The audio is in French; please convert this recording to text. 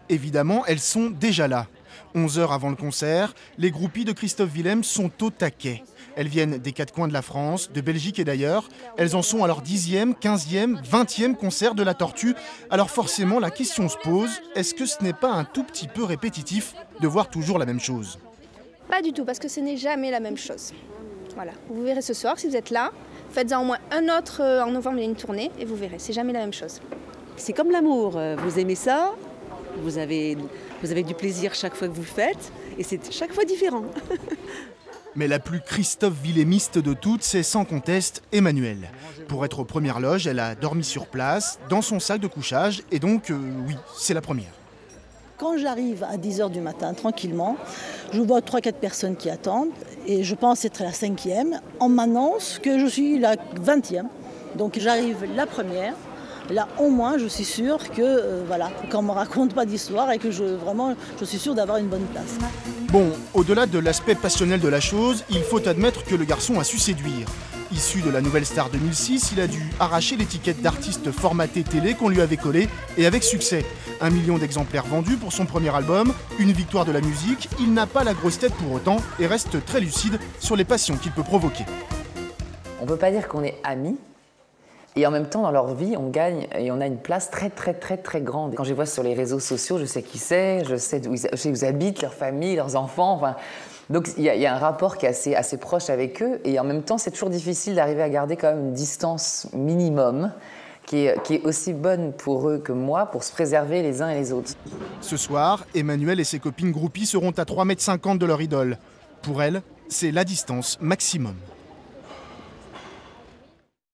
Évidemment, elles sont déjà là. 11 heures avant le concert, les groupies de Christophe Willem sont au taquet. Elles viennent des quatre coins de la France, de Belgique et d'ailleurs. Elles en sont à leur 10e, 15e, 20e concert de La Tortue. Alors forcément, la question se pose, est-ce que ce n'est pas un tout petit peu répétitif de voir toujours la même chose? Pas du tout, parce que ce n'est jamais la même chose. Voilà, vous verrez ce soir, si vous êtes là, faites-en au moins un autre en novembre, il y a une tournée, et vous verrez, c'est jamais la même chose. C'est comme l'amour, vous aimez ça, vous avez du plaisir chaque fois que vous le faites, et c'est chaque fois différent. Mais la plus Christophe Willemiste de toutes, c'est sans conteste Emmanuelle. Pour être aux premières loges, elle a dormi sur place, dans son sac de couchage, et donc, oui, c'est la première. Quand j'arrive à 10h du matin, tranquillement, je vois 3-4 personnes qui attendent, et je pense être la 5e. On m'annonce que je suis la 20e, donc j'arrive la première. Là, au moins, je suis sûre que, qu'on ne me raconte pas d'histoire et que je suis sûre d'avoir une bonne place. Bon, au-delà de l'aspect passionnel de la chose, il faut admettre que le garçon a su séduire. Issu de la Nouvelle Star 2006, il a dû arracher l'étiquette d'artiste formaté télé qu'on lui avait collée, et avec succès. 1 million d'exemplaires vendus pour son premier album, une victoire de la musique, il n'a pas la grosse tête pour autant et reste très lucide sur les passions qu'il peut provoquer. On ne peut pas dire qu'on est amis. Et en même temps, dans leur vie, on gagne et on a une place très grande. Quand je les vois sur les réseaux sociaux, je sais qui c'est, je sais où ils habitent, leur famille, leurs enfants. Enfin, donc il y a un rapport qui est assez proche avec eux. Et en même temps, c'est toujours difficile d'arriver à garder quand même une distance minimum qui est aussi bonne pour eux que moi, pour se préserver les uns et les autres. Ce soir, Emmanuelle et ses copines groupies seront à 3,50 m de leur idole. Pour elles, c'est la distance maximum.